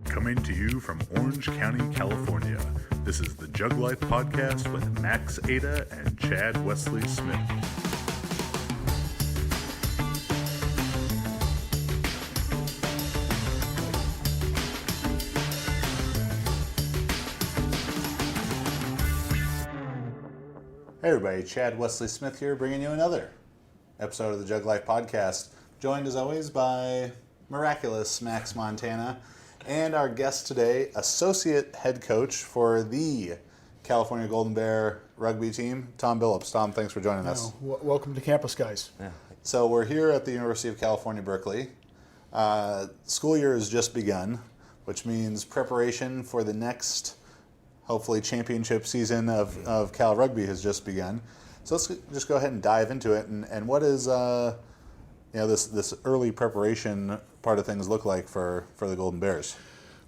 Coming to you from Orange County, California, this is the Jug Life Podcast with Max Ada and Chad Wesley Smith. Hey everybody, Chad Wesley Smith here, bringing you another episode of the Jug Life Podcast, joined as always by miraculous Max Montana, and our guest today, associate head coach for the California Golden Bear Rugby team, Tom Billups. Tom, thanks for joining us. Welcome to campus, guys. Yeah. So we're here at the University of California, Berkeley. School year has just begun, which means preparation for the next, hopefully, championship season of Cal Rugby has just begun. So let's just go ahead and dive into it. And what is this early preparation part of things look like for the Golden Bears?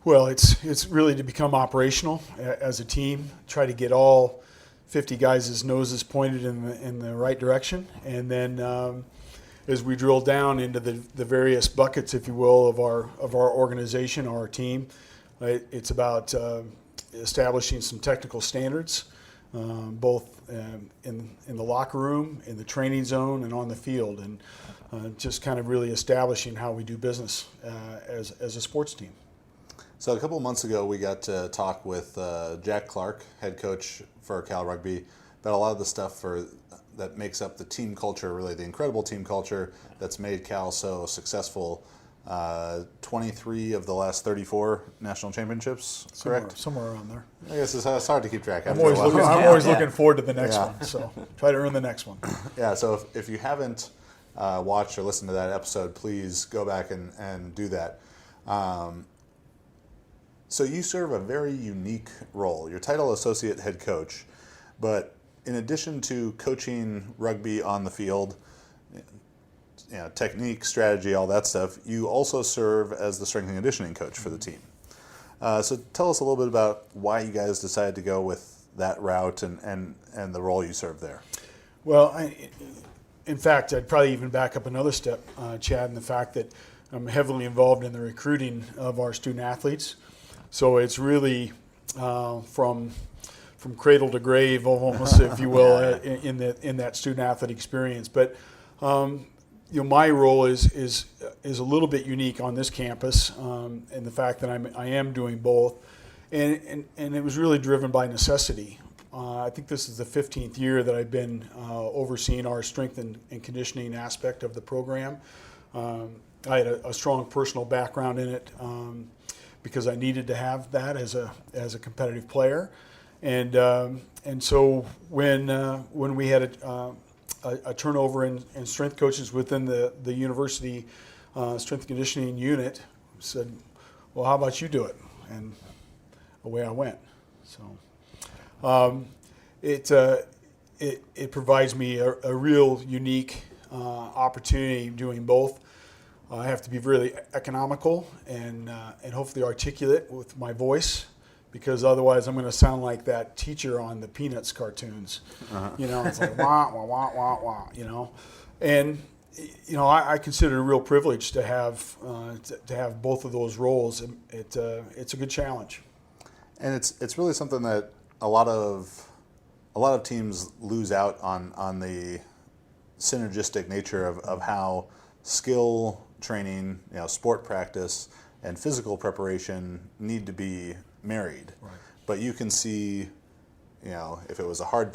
Well, it's really to become operational as a team, try to get all 50 guys' noses pointed in the right direction, and then as we drill down into the various buckets, if you will, of our organization, our team, it's about establishing some technical standards, both in the locker room, in the training zone, and on the field, and just kind of really establishing how we do business as a sports team. So a couple of months ago, we got to talk with Jack Clark, head coach for Cal Rugby, about a lot of the stuff that makes up the team culture, really the incredible team culture that's made Cal so successful. 23 of the last 34 national championships, correct? Somewhere around there. I guess it's hard to keep track. I'm always looking forward to the next one, so try to earn the next one. Yeah, so if you haven't watched or listened to that episode, please go back and do that. So you serve a very unique role. Your title, associate head coach, but in addition to coaching rugby on the field, technique, strategy, all that stuff, you also serve as the strength and conditioning coach for the team. So tell us a little bit about why you guys decided to go with that route and the role you serve there. Well, in fact, I'd probably even back up another step, Chad, in the fact that I'm heavily involved in the recruiting of our student athletes. So it's really from cradle to grave, almost, if you will, in that student athlete experience. But my role is a little bit unique on this campus, in the fact that I am doing both, and it was really driven by necessity. I think this is the 15th year that I've been overseeing our strength and conditioning aspect of the program. I had a strong personal background in it because I needed to have that as a competitive player, and so when we had a turnover in strength coaches within the university strength and conditioning unit, said, well, how about you do it? And away I went. So it provides me a real unique opportunity doing both. I have to be really economical and hopefully articulate with my voice, because otherwise I'm going to sound like that teacher on the Peanuts cartoons. Uh-huh. It's like wah, wah, wah, wah, wah, And, I consider it a real privilege to have both of those roles. It's a good challenge. And it's really something that a lot of teams lose out on the synergistic nature of how skill training, sport practice, and physical preparation need to be married. Right. But you can see, if it was a harder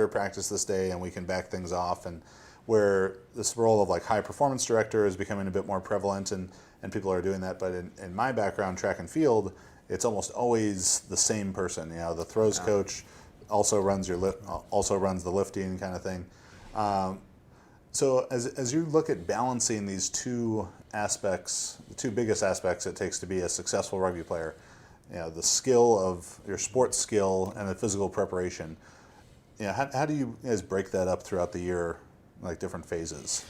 practice this day, and we can back things off, and where this role of like high performance director is becoming a bit more prevalent, and people are doing that. But in my background, track and field, it's almost always the same person. The throws coach also runs the lifting kind of thing. So as you look at balancing these two aspects, the two biggest aspects it takes to be a successful rugby player, the skill of your sports skill and the physical preparation, how do you guys break that up throughout the year, like different phases?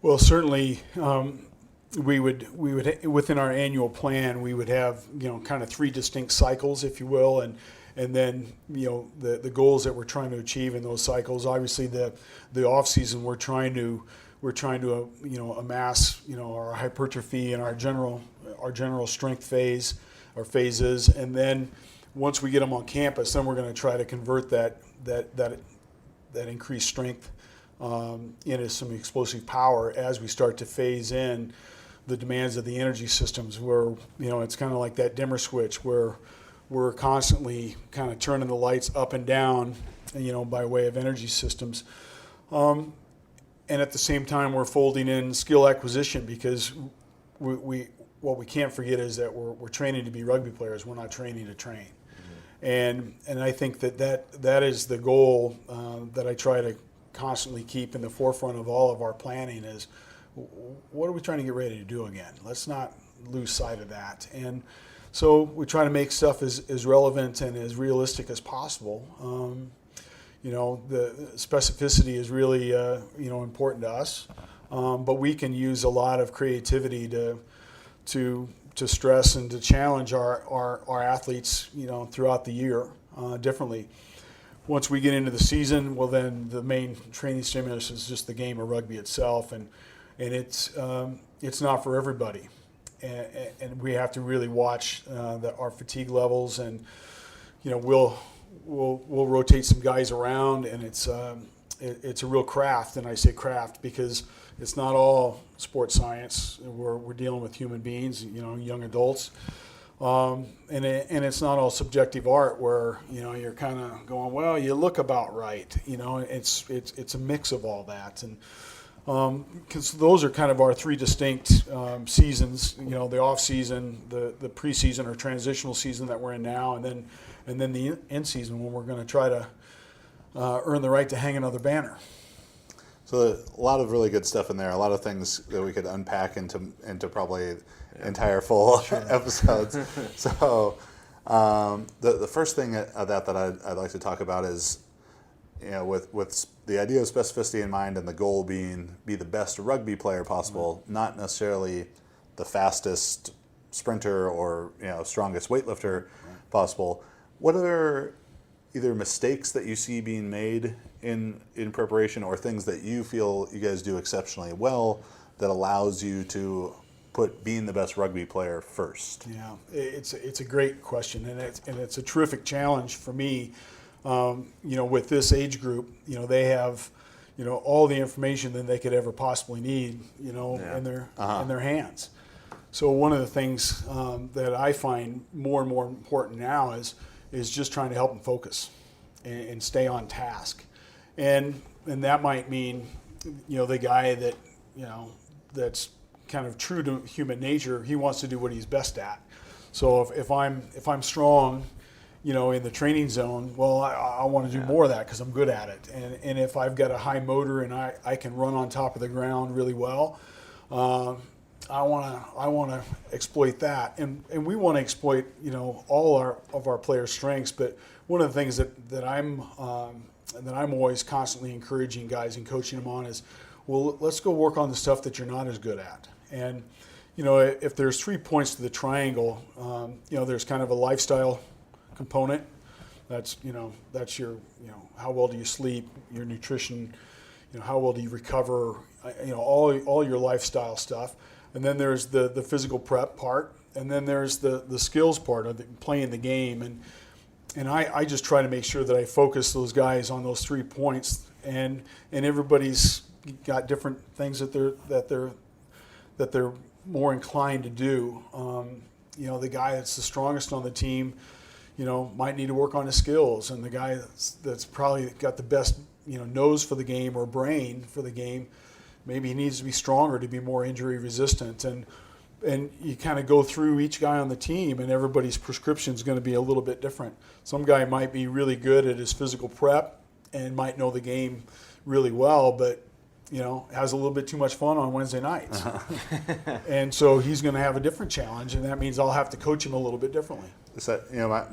Well, certainly we would within our annual plan, we would have kind of three distinct cycles, if you will, and then the goals that we're trying to achieve in those cycles. Obviously, the off season we're trying to we're trying to amass our hypertrophy and our general strength phase or phases, and then once we get them on campus, then we're going to try to convert that increased strength into some explosive power as we start to phase in the demands of the energy systems, where it's kind of like that dimmer switch where we're constantly kind of turning the lights up and down, by way of energy systems. And at the same time, we're folding in skill acquisition, because what we can't forget is that we're training to be rugby players. We're not training to train. And I think that is the goal that I try to constantly keep in the forefront of all of our planning is, what are we trying to get ready to do again? Let's not lose sight of that. And so we try to make stuff as relevant and as realistic as possible. The specificity is really important to us, but we can use a lot of creativity to stress and to challenge our athletes throughout the year differently. Once we get into the season, well, then the main training stimulus is just the game of rugby itself, and it's not for everybody, and we have to really watch our fatigue levels, and we'll rotate some guys around, and it's a real craft. And I say craft because it's not all sports science. We're dealing with human beings, young adults, and it's not all subjective art where you're kind of going, well, you look about right. It's a mix of all that, and because those are kind of our three distinct seasons. The off season, the preseason or transitional season that we're in now, and then the in season when we're going to try to earn the right to hang another banner. So a lot of really good stuff in there. A lot of things that we could unpack into probably entire full episodes. So the first thing that I'd like to talk about is, with the idea of specificity in mind and the goal being be the best rugby player possible, not necessarily the fastest sprinter or strongest weightlifter possible. What are either mistakes that you see being made in preparation, or things that you feel you guys do exceptionally well that allows you to put being the best rugby player first? Yeah, it's a great question, and it's a terrific challenge for me. With this age group, they have, all the information that they could ever possibly need, in their hands. So one of the things that I find more and more important now is just trying to help them focus and stay on task, and that might mean, the guy that that's kind of true to human nature. He wants to do what he's best at. So if I'm strong, in the training zone, well, I want to do more of that because I'm good at it. And if I've got a high motor and I can run on top of the ground really well, I want to exploit that. And we want to exploit, all of our players' strengths. But one of the things that I'm always constantly encouraging guys and coaching them on is, well, let's go work on the stuff that you're not as good at. And if there's 3 points to the triangle, there's kind of a lifestyle component. That's your, how well do you sleep, your nutrition, how well do you recover, all your lifestyle stuff. And then there's the physical prep part, and then there's the skills part of playing the game. And I just try to make sure that I focus those guys on those 3 points, and everybody's got different things that they're more inclined to do. The guy that's the strongest on the team, might need to work on his skills, and the guy that's probably got the best, nose for the game or brain for the game, maybe he needs to be stronger to be more injury resistant. And you kind of go through each guy on the team, and everybody's prescription is going to be a little bit different. Some guy might be really good at his physical prep and might know the game really well, but has a little bit too much fun on Wednesday nights. And so he's going to have a different challenge, and that means I'll have to coach him a little bit differently. So,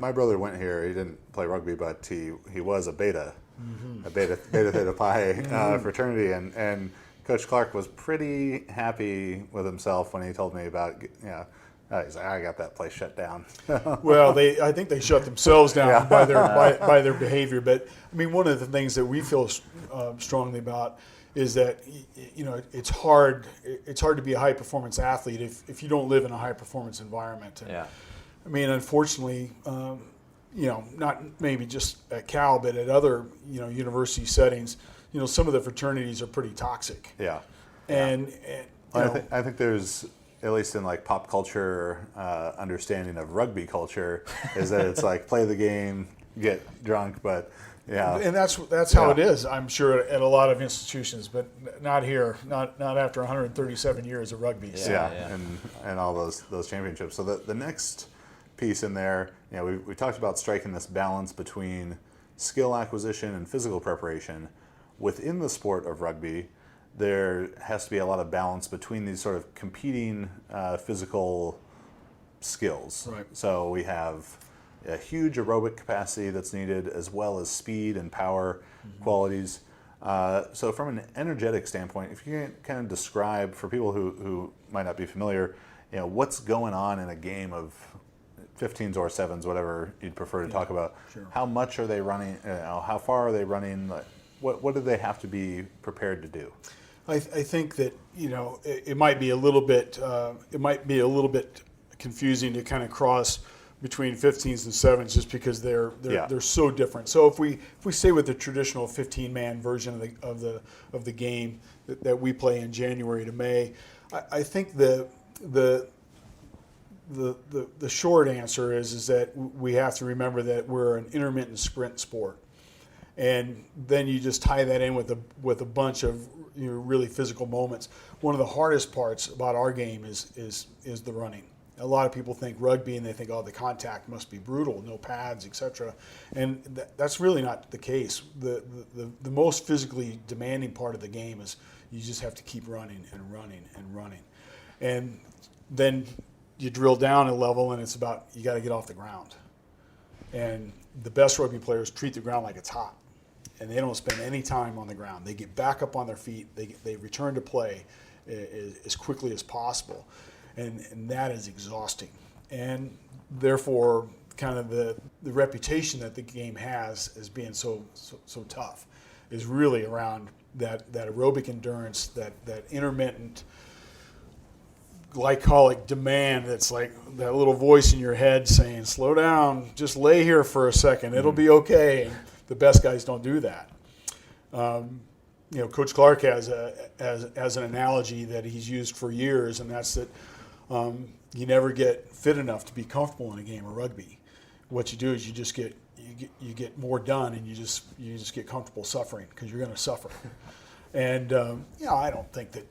my brother went here. He didn't play rugby, but he was a beta Theta Pi fraternity, and Coach Clark was pretty happy with himself when he told me about, he's like, I got that place shut down. Well, I think they shut themselves down by their behavior. But I mean, one of the things that we feel strongly about is that it's hard to be a high performance athlete if you don't live in a high performance environment. And, Yeah. I mean, unfortunately, not maybe just at Cal, but at other university settings, some of the fraternities are pretty toxic. Yeah. And I think there's, at least in like pop culture understanding of rugby culture, is that it's like play the game, get drunk, but yeah. And that's how it is, I'm sure, at a lot of institutions, but not here, not after 137 years of rugby. So. Yeah. And all those championships. So the next piece in there, we talked about striking this balance between skill acquisition and physical preparation. Within the sport of rugby, there has to be a lot of balance between these sort of competing physical skills. Right. So we have a huge aerobic capacity that's needed, as well as speed and power qualities. So from an energetic standpoint, if you can kind of describe for people who might not be familiar, what's going on in a game of 15s or 7s, whatever you'd prefer to talk about. Sure. How much are they running? How far are they running? What do they have to be prepared to do? I think that it might be a little bit confusing to kind of cross between 15s and 7s just because they're so different. So if we stay with the traditional 15-man version of the game that we play in January to May, I think the short answer is that we have to remember that we're an intermittent sprint sport. And then you just tie that in with a bunch of really physical moments. One of the hardest parts about our game is the running. A lot of people think rugby and they think, the contact must be brutal, no pads, etc. And that's really not the case. The most physically demanding part of the game is you just have to keep running and running and running. And then you drill down a level and it's about you got to get off the ground. And the best rugby players treat the ground like it's hot. And they don't spend any time on the ground. They get back up on their feet. They return to play as quickly as possible. And that is exhausting. And therefore, kind of the reputation that the game has as being so tough is really around that aerobic endurance, that intermittent glycolic demand that's like that little voice in your head saying, slow down, just lay here for a second, it'll be okay. And the best guys don't do that. Coach Clark has an analogy that he's used for years, and that's that you never get fit enough to be comfortable in a game of rugby. What you do is you get more done, and you just get comfortable suffering because you're going to suffer. And I don't think that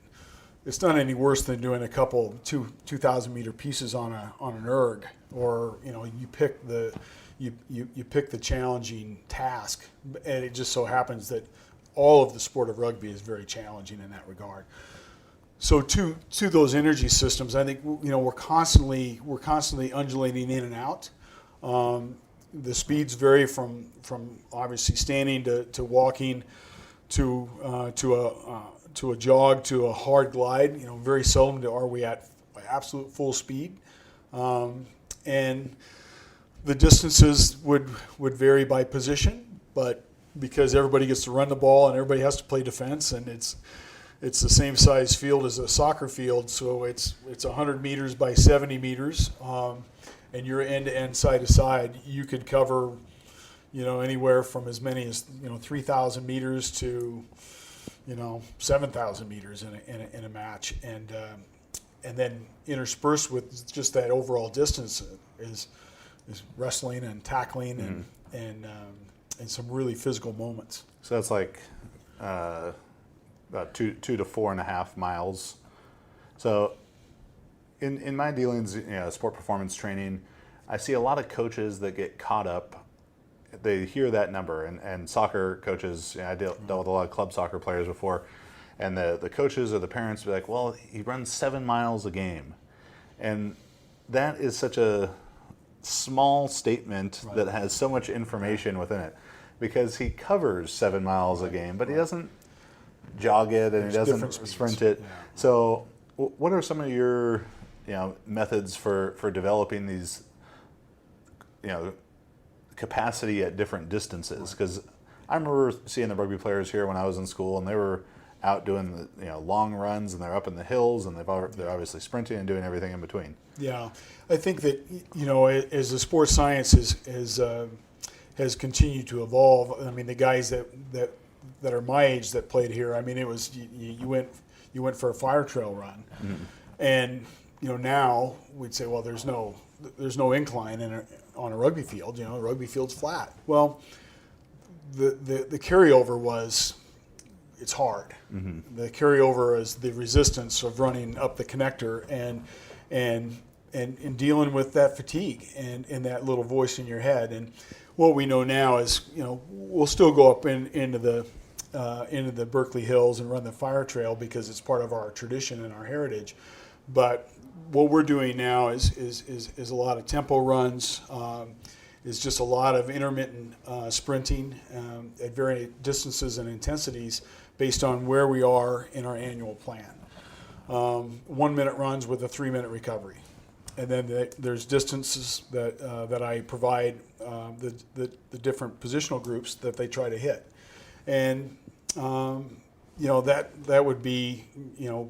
it's done any worse than doing a couple 2,000 meter pieces on an erg, or you pick the challenging task, and it just so happens that all of the sport of rugby is very challenging in that regard. So to those energy systems, I think we're constantly undulating in and out. The speeds vary from obviously standing to walking to a jog to a hard glide. Very seldom are we at absolute full speed, and the distances would vary by position, but because everybody gets to run the ball and everybody has to play defense, and it's the same size field as a soccer field, so it's 100 meters by 70 meters, and you're end to end, side to side. You could cover, anywhere from as many as 3,000 meters to 7,000 meters in a match, and then interspersed with just that overall distance is wrestling and tackling and some really physical moments. So that's like about 2 to 4.5 miles. So in my dealings, sport performance training, I see a lot of coaches that get caught up. They hear that number, and soccer coaches, I dealt with a lot of club soccer players before, and the coaches or the parents be like, well, he runs 7 miles a game. And that is such a small statement that has so much information within it, because he covers 7 miles a game, but he doesn't jog it and he doesn't sprint it. Yeah. So what are some of your methods for developing these capacity at different distances? Because I remember seeing the rugby players here when I was in school, and they were out doing the long runs, and they're up in the hills, and they're obviously sprinting and doing everything in between. Yeah, I think that as the sports science has continued to evolve. I mean, the guys that are my age that played here. I mean, it was you went for a fire trail run, and now we'd say, well, there's no incline on a rugby field. A rugby field's flat. Well, the carryover was it's hard. The carryover is the resistance of running up the connector and dealing with that fatigue and that little voice in your head. And what we know now is, we'll still go up into the Berkeley Hills and run the fire trail because it's part of our tradition and our heritage. But what we're doing now is a lot of tempo runs, is just a lot of intermittent sprinting at varying distances and intensities based on where we are in our annual plan. 1 minute runs with a 3 minute recovery. And then there's distances that I provide the different positional groups that they try to hit. And that would be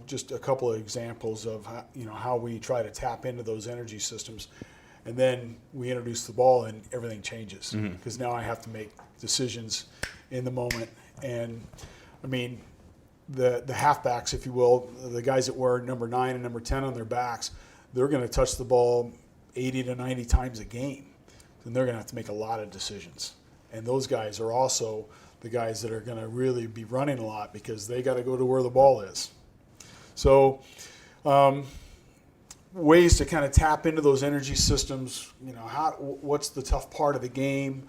just a couple of examples of how we try to tap into those energy systems. And then we introduce the ball and everything changes because now I have to make decisions in the moment. And I mean, the halfbacks, if you will, the guys that wear number 9 and number 10 on their backs, they're going to touch the ball 80 to 90 times a game. And they're going to have to make a lot of decisions. And those guys are also the guys that are going to really be running a lot because they got to go to where the ball is. So ways to kind of tap into those energy systems, what's the tough part of the game.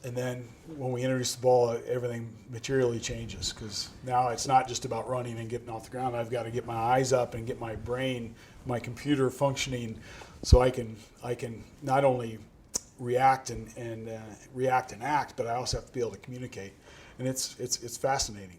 And then when we introduce the ball, everything materially changes because now it's not just about running and getting off the ground. I've got to get my eyes up and get my brain, my computer functioning so I can not only react and act, but I also have to be able to communicate. And it's fascinating.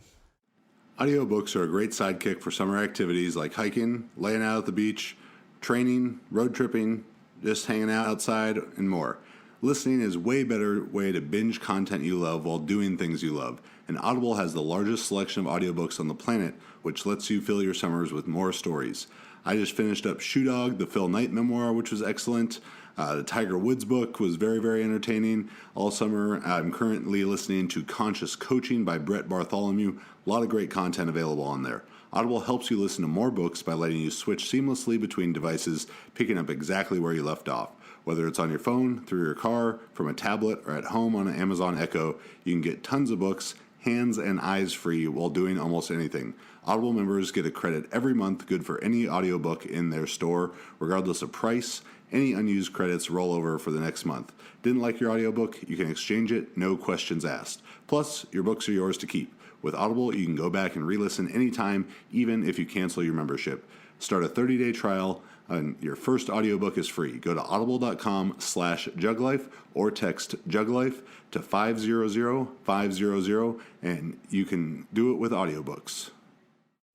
Audiobooks are a great sidekick for summer activities like hiking, laying out at the beach, training, road tripping, just hanging out outside, and more. Listening is a way better way to binge content you love while doing things you love. And Audible has the largest selection of audiobooks on the planet, which lets you fill your summers with more stories. I just finished up Shoe Dog, the Phil Knight memoir, which was excellent. The Tiger Woods book was very, very entertaining. All summer, I'm currently listening to Conscious Coaching by Brett Bartholomew. A lot of great content available on there. Audible helps you listen to more books by letting you switch seamlessly between devices, picking up exactly where you left off. Whether it's on your phone, through your car, from a tablet, or at home on an Amazon Echo, you can get tons of books, hands and eyes free while doing almost anything. Audible members get a credit every month good for any audiobook in their store, regardless of price. Any unused credits roll over for the next month. Didn't like your audiobook? You can exchange it, no questions asked. Plus, your books are yours to keep. With Audible, you can go back and re-listen anytime, even if you cancel your membership. Start a 30-day trial, and your first audiobook is free. Go to audible.com/juglife or text juglife to 500-500, and you can do it with audiobooks.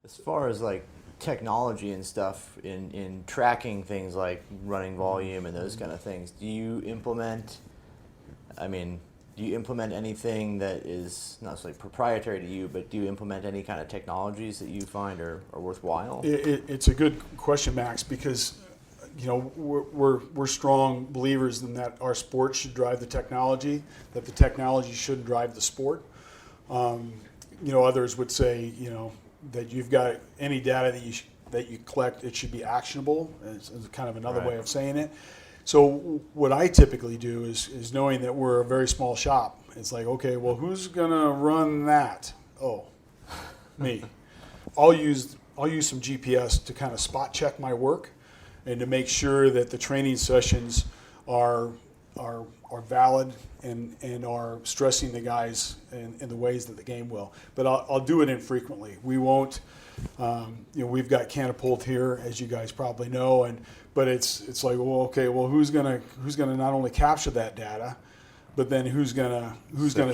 As far as like technology and stuff in tracking things like running volume and those kind of things, do you implement anything that is not necessarily proprietary to you, but do you implement any kind of technologies that you find are worthwhile? It's a good question, Max, because we're strong believers in that our sport should drive the technology, that the technology shouldn't drive the sport. Others would say that you've got any data that you collect, it should be actionable. Is kind of another way of saying it. So what I typically do is knowing that we're a very small shop. It's like, okay, well, who's gonna run that? Oh, me. I'll use some GPS to kind of spot check my work and to make sure that the training sessions are valid and are stressing the guys in the ways that the game will. But I'll do it infrequently. We won't. We've got Catapult here, as you guys probably know, but it's like, well, okay, well, who's gonna not only capture that data, but then who's gonna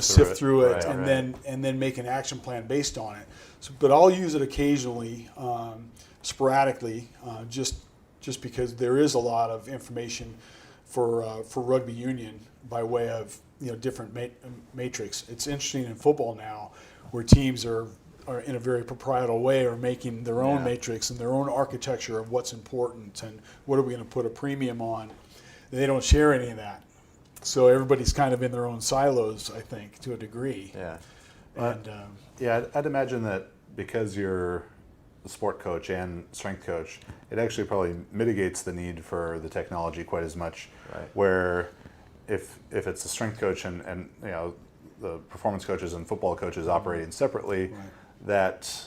sift through it and then make an action plan based on it. So, but I'll use it occasionally, sporadically, just because there is a lot of information for rugby union by way of different matrix. It's interesting in football now. where teams are in a very proprietal way are making their own Yeah. matrix and their own architecture of what's important and what are we going to put a premium on. They don't share any of that. So everybody's kind of in their own silos, I think, to a degree. Yeah. And Yeah, I'd imagine that because you're a sport coach and strength coach, it actually probably mitigates the need for the technology quite as much. Right. Where if it's a strength coach and you know the performance coaches and football coaches operating separately, Right. that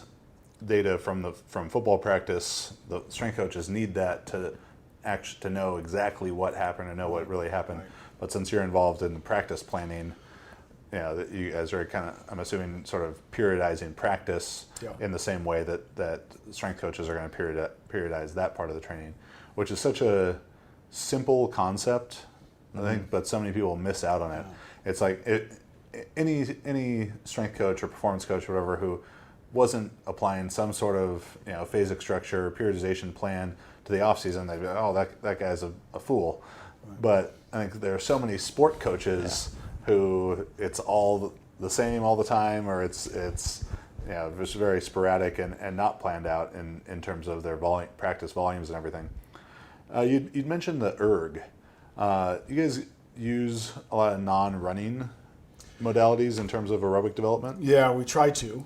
data from football practice, the strength coaches need that to know exactly what happened and know what really happened. Right. But since you're involved in the practice planning, you know, that you guys are kind of, I'm assuming, sort of periodizing practice Yeah. in the same way that strength coaches are going to periodize that part of the training, which is such a simple concept, I think, but so many people miss out on it. It's like any strength coach or performance coach or whatever who wasn't applying some sort of, you know, phasic structure, periodization plan to the off season, they'd be like, oh, that guy's a fool. But I think there are so many sport coaches who it's all the same all the time, or it's you know, just very sporadic and not planned out in terms of their practice volumes and everything. You'd mentioned the erg. You guys use a lot of non-running modalities in terms of aerobic development? yeah, we try to,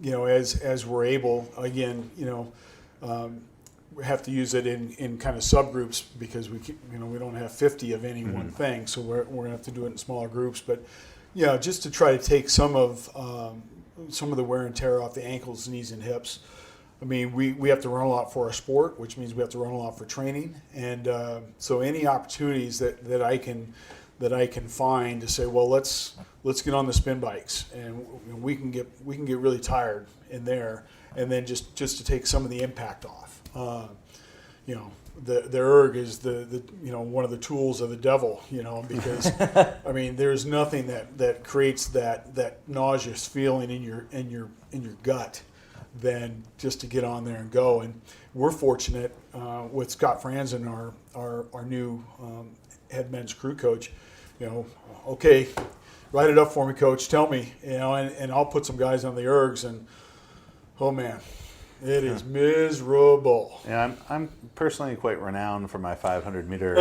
you know, as we're able. Again, you know, we have to use it in kind of subgroups because we don't have 50 of any one thing, so we're gonna have to do it in smaller groups. But yeah, just to try to take some of the wear and tear off the ankles, knees, and hips. I mean, we have to run a lot for our sport, which means we have to run a lot for training, and so any opportunities that I can find to say, well, let's get on the spin bikes, and we can get really tired in there, and then just to take some of the impact off. You know, the erg is the you know, one of the tools of the devil, you know, because I mean, there's nothing that creates that nauseous feeling in your gut than just to get on there and go. And we're fortunate with Scott Franzen, our new head men's crew coach. You know, okay, write it up for me, coach. Tell me, you know, and I'll put some guys on the ergs, and oh man, it is miserable. Yeah, I'm personally quite renowned for my 500 meter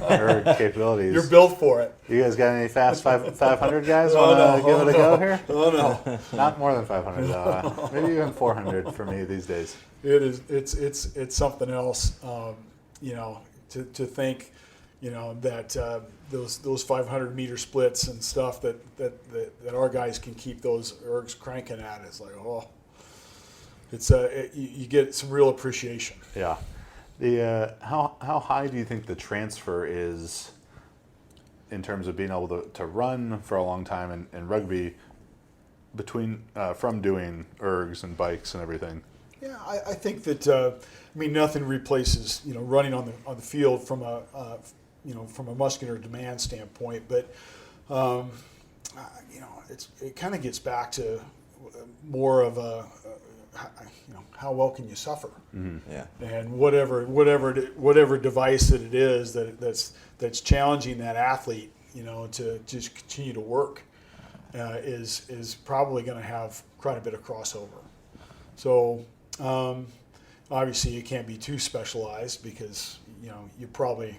erg capabilities. You're built for it. You guys got any fast 500 guys? Oh, Want to no, give it a go here? Oh no, Not more than 500 though. Maybe even 400 for me these days. it is. It's something else. You know, to think, you know, that those 500 meter splits and stuff that our guys can keep those ergs cranking at. It's like, oh, it's you get some real appreciation. Yeah. The how high do you think the transfer is in terms of being able to run for a long time in rugby between from doing ergs and bikes and everything? Yeah, I think that I mean, nothing replaces, you know, running on the field from a from a muscular demand standpoint, but you know, it kind of gets back to more of a you know, how well can you suffer? Mm-hmm. Yeah. And whatever device that it is that's challenging that athlete, you know, to just continue to work is probably going to have quite a bit of crossover. So obviously you can't be too specialized because, you know, you probably,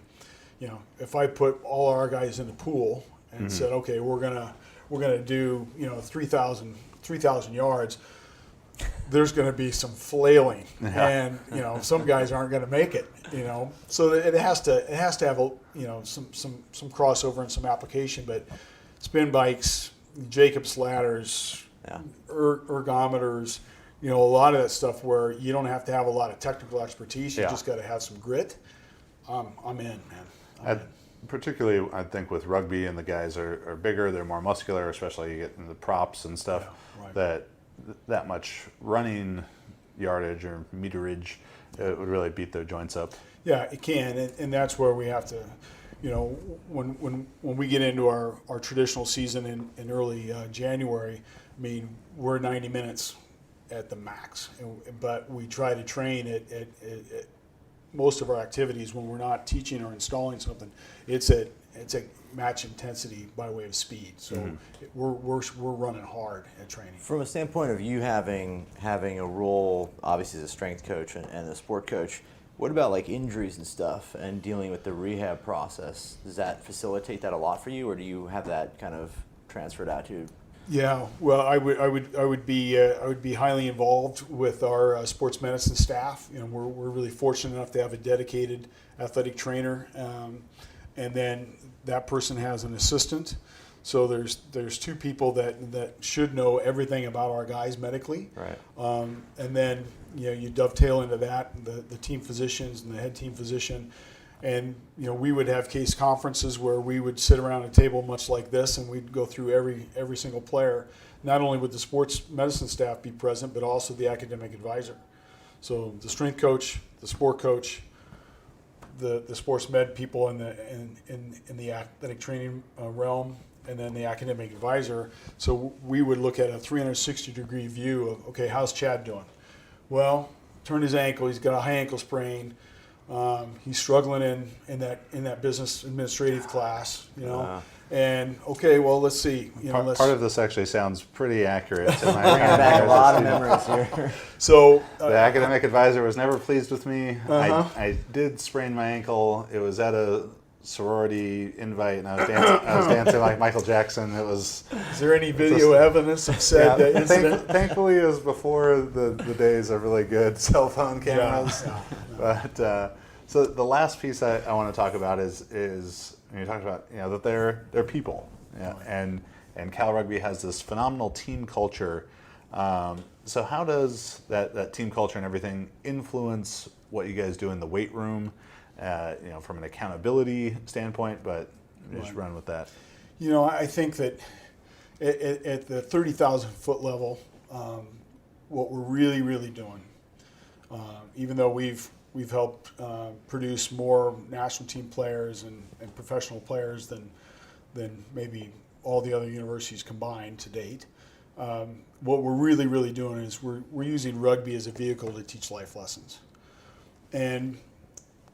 you know, if I put all our guys in the pool and said, okay, we're gonna do, you know, 3,000 yards, there's going to be some flailing, and you know, some guys aren't going to make it. You know, so it has to have a, you know, some crossover and some application. But spin bikes, Jacob's ladders, ergometers, you know, a lot of that stuff where you don't have to have a lot of technical expertise. You just got to have some grit. I'm in, man. Particularly, I think with rugby and the guys are bigger, they're more muscular, especially you get into the props and stuff. Yeah, right. That much running yardage or meterage it would really beat their joints up. Yeah, it can, and that's where we have to, you know, when we get into our traditional season in early January, I mean, we're 90 minutes at the max, but we try to train at most of our activities when we're not teaching or installing something, it's at match intensity by way of speed. So we're running hard at training. From a standpoint of you having a role, obviously as a strength coach and a sport coach, what about like injuries and stuff and dealing with the rehab process? Does that facilitate that a lot for you, or do you have that kind of transferred out to? Yeah, well, I would be highly involved with our sports medicine staff. You know, we're really fortunate enough to have a dedicated athletic trainer, and then that person has an assistant. So there's two people that should know everything about our guys medically. Right. And then you dovetail into that the team physicians and the head team physician. And we would have case conferences where we would sit around a table much like this, and we'd go through every single player. Not only would the sports medicine staff be present, but also the academic advisor. So the strength coach, the sport coach, the sports med people in the athletic training realm, and then the academic advisor. So we would look at a 360-degree view of, okay, how's Chad doing? Well, turned his ankle. He's got a high ankle sprain. He's struggling in that business administrative class, and okay, well, let's see. Part of this actually sounds pretty accurate to my Back a lot of memories here. So the academic advisor was never pleased with me. I did sprain my ankle. It was at a sorority invite, and I was dancing like Michael Jackson. It was. Is there any video evidence of said incident? Thankfully, it was before the days of really good cell phone cameras. Yeah. But so the last piece I want to talk about is when you talked about that they're people, and Cal Rugby has this phenomenal team culture. So how does that team culture and everything influence what you guys do in the weight room? From an accountability standpoint, but just run with that. I think that at the 30,000 foot level, what we're really, really doing, even though we've helped produce more national team players and professional players than maybe all the other universities combined to date, what we're really, really doing is we're using rugby as a vehicle to teach life lessons. And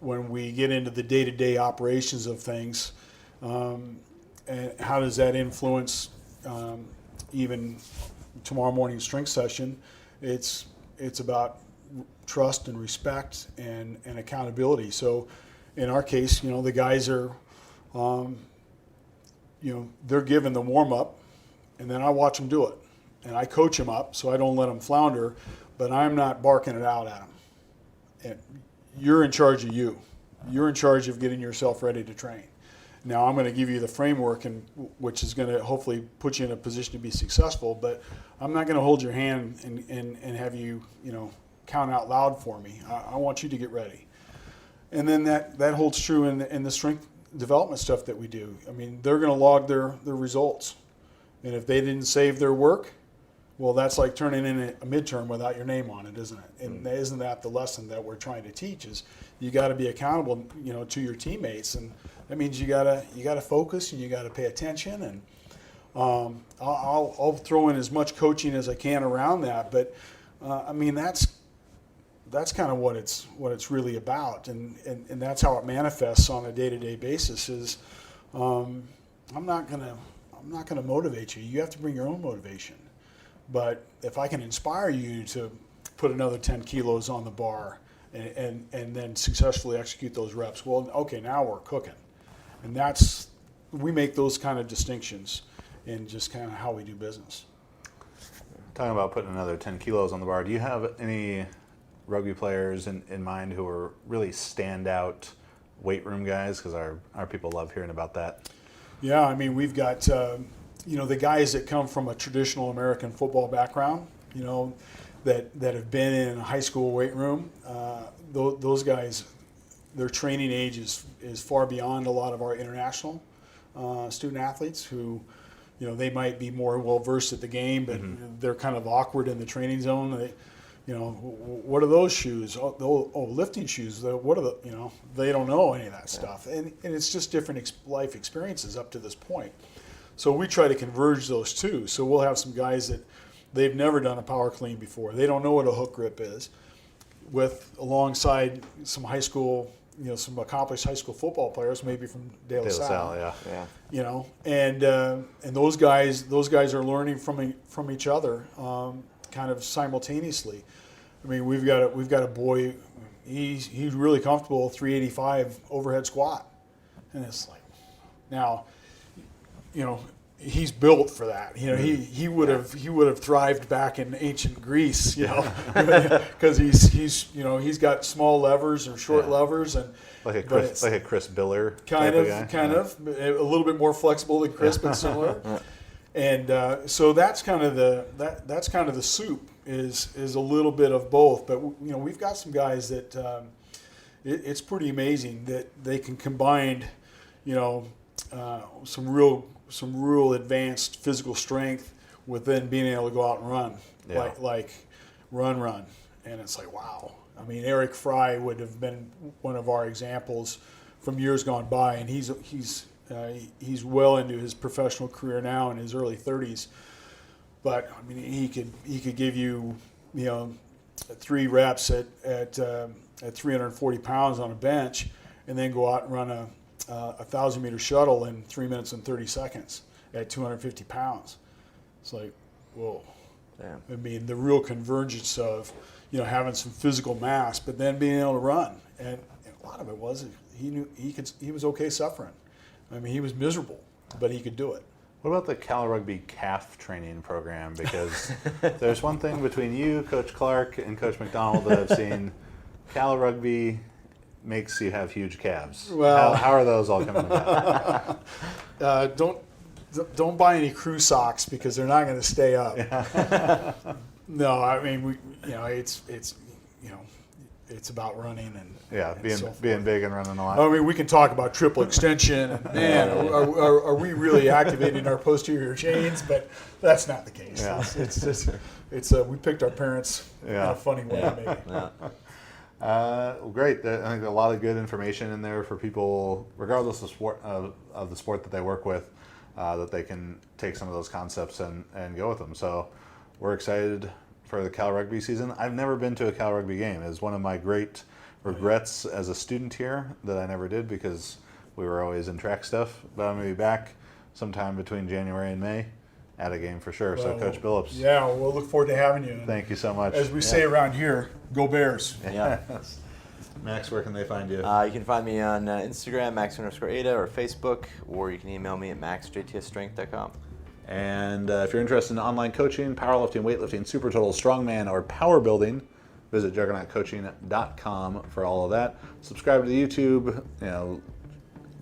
when we get into the day-to-day operations of things, and how does that influence even tomorrow morning's strength session? It's about trust and respect and accountability. So in our case, the guys are, they're given the warm-up, and then I watch them do it. And I coach them up so I don't let them flounder, but I'm not barking it out at them. And you're in charge of you. You're in charge of getting yourself ready to train. Now I'm going to give you the framework, which is going to hopefully put you in a position to be successful, but I'm not going to hold your hand and have you, count out loud for me. I want you to get ready. And then that holds true in the strength development stuff that we do. I mean, they're going to log their results. And if they didn't save their work, well, that's like turning in a midterm without your name on it, isn't it? And isn't that the lesson that we're trying to teach? Is you got to be accountable, to your teammates, and that means you got to focus and you got to pay attention. And I'll throw in as much coaching as I can around that, but that's kind of what it's really about, and that's how it manifests on a day-to-day basis. Is I'm not gonna motivate you. You have to bring your own motivation. But if I can inspire you to put another 10 kilos on the bar and then successfully execute those reps, well, okay, now we're cooking. And we make those kind of distinctions in just kind of how we do business. Talking about putting another 10 kilos on the bar, do you have any rugby players in mind who are really standout weight room guys? Because our people love hearing about that. Yeah, we've got the guys that come from a traditional American football background, that have been in a high school weight room. Those guys, their training age is far beyond a lot of our international student athletes who, they might be more well versed at the game, but they're kind of awkward in the training zone. What are those shoes? Oh, lifting shoes. What are they don't know any of that stuff, and it's just different life experiences up to this point. So we try to converge those two. So we'll have some guys that they've never done a power clean before. They don't know what a hook grip is. alongside some high school, some accomplished high school football players, maybe from De La Salle. Yeah. And those guys are learning from each other, kind of simultaneously. I mean, we've got a boy. He's really comfortable 385 overhead squat, and it's like, now, he's built for that. He would have thrived back in ancient Greece, because he's got small levers or short levers, and like a Chris Biller kind type of a little bit more flexible than Chris, but similar. And so that's kind of the soup is a little bit of both. But we've got some guys that it's pretty amazing that they can combine some real advanced physical strength with then being able to go out and run, like run, and it's like, wow. I mean, Eric Fry would have been one of our examples from years gone by, and he's well into his professional career now in his early 30s. But I mean, he could give you 3 reps at 340 pounds on a bench, and then go out and run a 1,000-meter shuttle in 3 minutes and 30 seconds at 250 pounds. It's like, whoa. Damn. I mean, the real convergence of, having some physical mass, but then being able to run. And a lot of it was he was okay suffering. I mean, he was miserable, but he could do it. What about the Cal Rugby calf training program? Because there's one thing between you, Coach Clark, and Coach McDonald that I've seen. Cal Rugby makes you have huge calves. Well, how are those all coming about? Don't buy any crew socks because they're not going to stay up. No, I mean it's about running and being big and running a lot. I mean, we can talk about triple extension and man, are we really activating our posterior chains? But that's not the case. Yeah. It's just we picked our parents in a funny way, maybe. Yeah. Great. I think a lot of good information in there for people, regardless of the sport that they work with, that they can take some of those concepts and go with them. So we're excited for the Cal Rugby season. I've never been to a Cal Rugby game. It's one of my great regrets as a student here that I never did because we were always in track stuff. But I'm going to be back sometime between January and May at a game for sure. So Coach Billups. Yeah, we'll look forward to having you. Thank you so much. As we say around here, go Bears. Yeah. Max, where can they find you? You can find me on Instagram, Max_Ada, or Facebook, or you can email me at max@jtsstrength.com. And if you're interested in online coaching, powerlifting, weightlifting, super total, strongman, or power building, visit juggernautcoaching.com for all of that. Subscribe to the YouTube,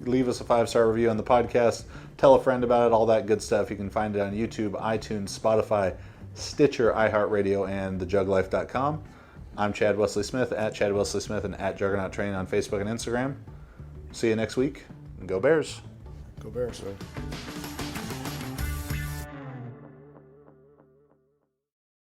leave us a 5-star review on the podcast, tell a friend about it, all that good stuff. You can find it on YouTube, iTunes, Spotify, Stitcher, iHeartRadio, and thejuglife.com. I'm Chad Wesley Smith, at Chad Wesley Smith, and at Juggernaut Training on Facebook and Instagram. See you next week, and go Bears. Go Bears.